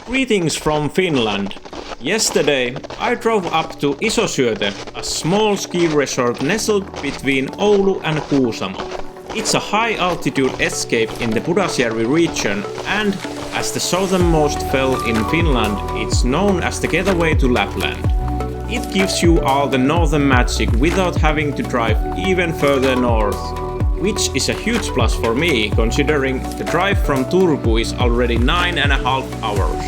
Greetings from Finland. Yesterday I drove up to Iso-Syöte, a small ski resort nestled between Oulu and Kuusamo. It's a high-altitude escape in the Pudasjärvi region and, as the southernmost fell in Finland, it's known as the getaway to Lapland. It gives you all the northern magic without having to drive even further north, which is a huge plus for me, considering the drive from Turku is already 9.5 hours.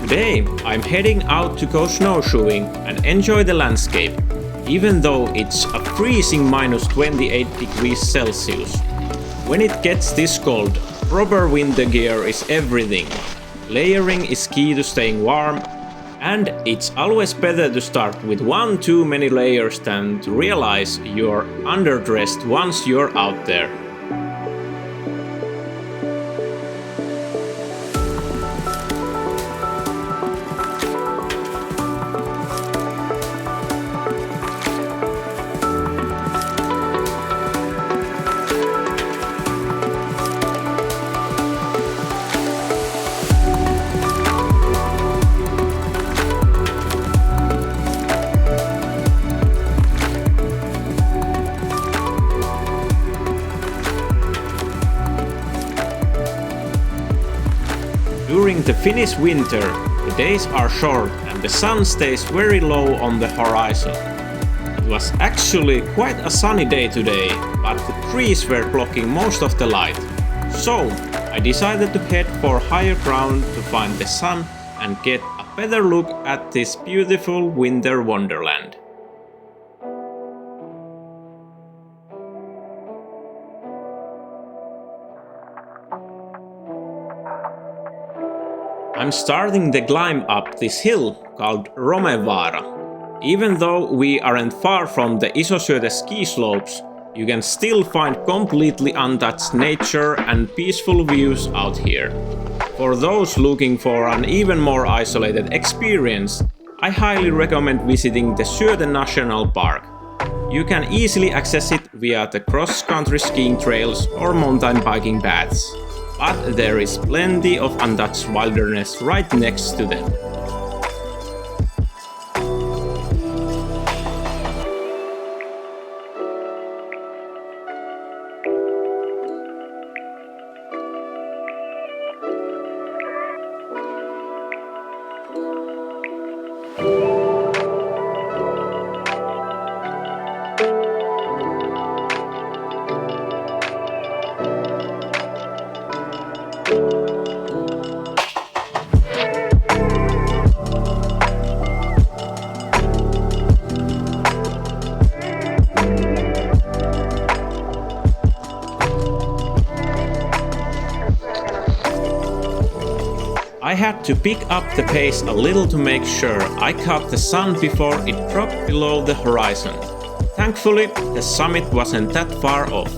Today I'm heading out to go snowshoeing and enjoy the landscape, even though it's a freezing -28 degrees Celsius. When it gets this cold, proper winter gear is everything. Layering is key to staying warm, and it's always better to start with one too many layers than to realize you're underdressed once you're out there. During the Finnish winter, the days are short and the sun stays very low on the horizon. It was actually quite a sunny day today, but the trees were blocking most of the light. So, I decided to head for higher ground to find the sun and get a better look at this beautiful winter wonderland. I'm starting the climb up this hill called Romevaara. Even though we aren't far from the Iso-Syöte ski slopes, you can still find completely untouched nature and peaceful views out here. For those looking for an even more isolated experience, I highly recommend visiting the Syöte National Park. You can easily access it via the cross-country skiing trails or mountain biking paths. But there is plenty of untouched wilderness right next to them. I had to pick up the pace a little to make sure I caught the sun before it dropped below the horizon. Thankfully, the summit wasn't that far off.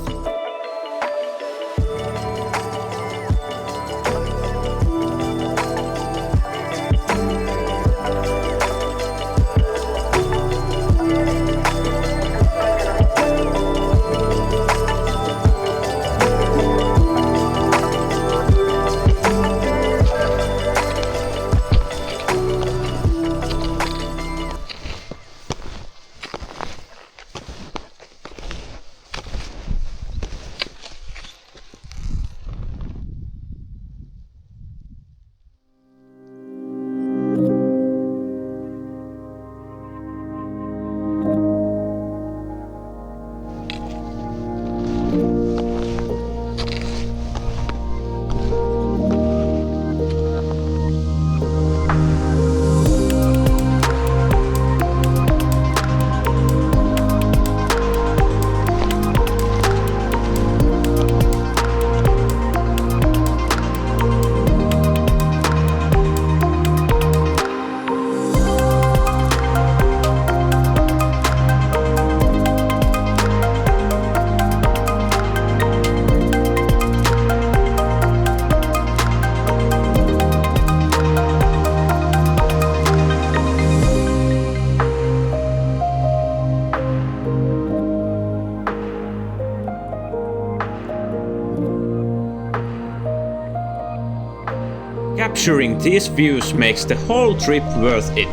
Capturing these views makes the whole trip worth it.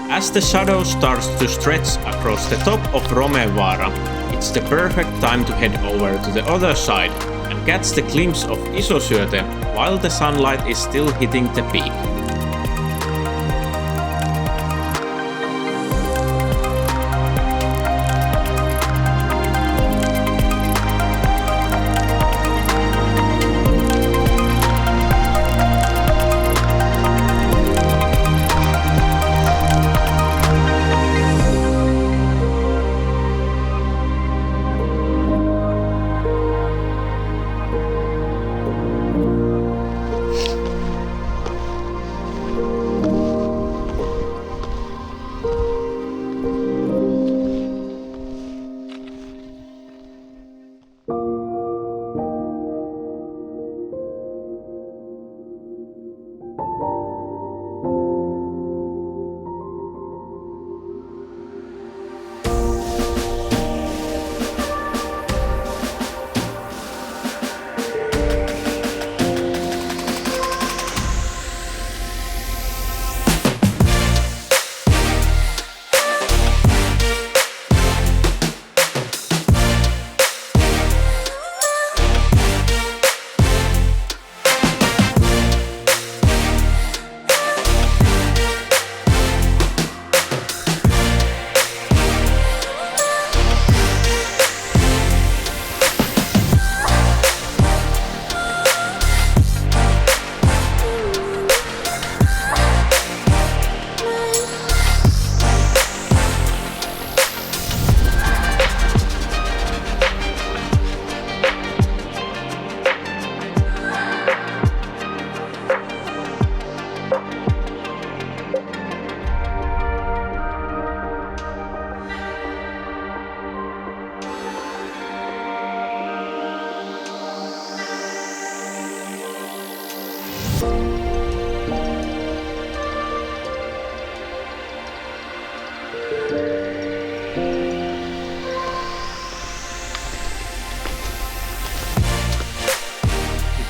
As the shadow starts to stretch across the top of Romevaara, it's the perfect time to head over to the other side and catch the glimpse of Iso-Syöte while the sunlight is still hitting the peak.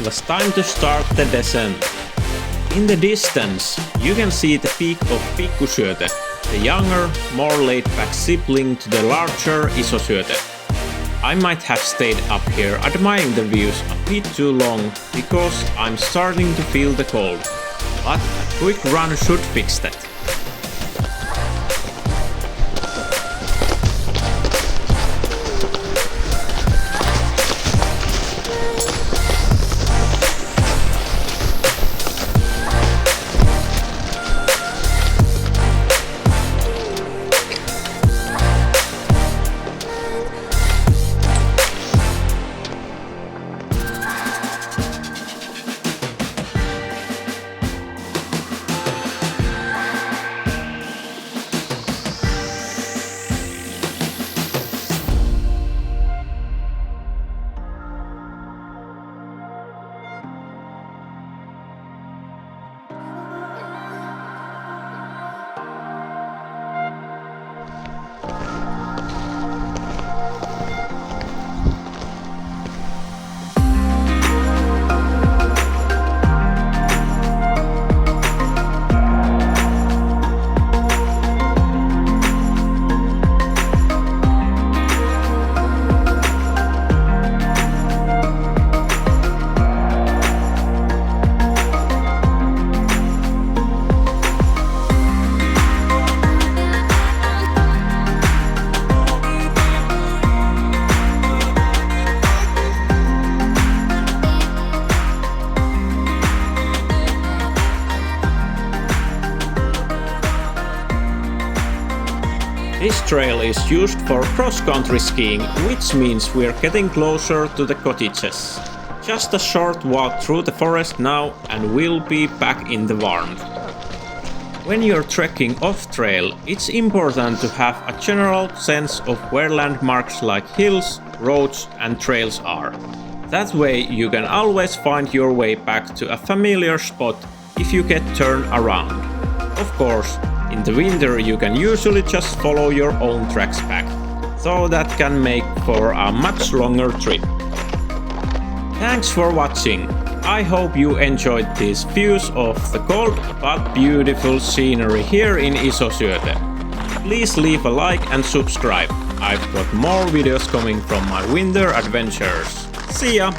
It was time to start the descent. In the distance, you can see the peak of Pikku-Syöte, the younger, more laid-back sibling to the larger Iso-Syöte. I might have stayed up here admiring the views a bit too long because I'm starting to feel the cold, but a quick run should fix that. This trail is used for cross-country skiing, which means we're getting closer to the cottages. Just a short walk through the forest now and we'll be back in the warmth. When you're trekking off-trail, it's important to have a general sense of where landmarks like hills, roads and trails are. That way you can always find your way back to a familiar spot if you get turned around. Of course, in the winter you can usually just follow your own tracks back, so that can make for a much longer trip. Thanks for watching! I hope you enjoyed these views of the cold but beautiful scenery here in Iso-Syöte. Please leave a like and subscribe. I've got more videos coming from my winter adventures. See ya!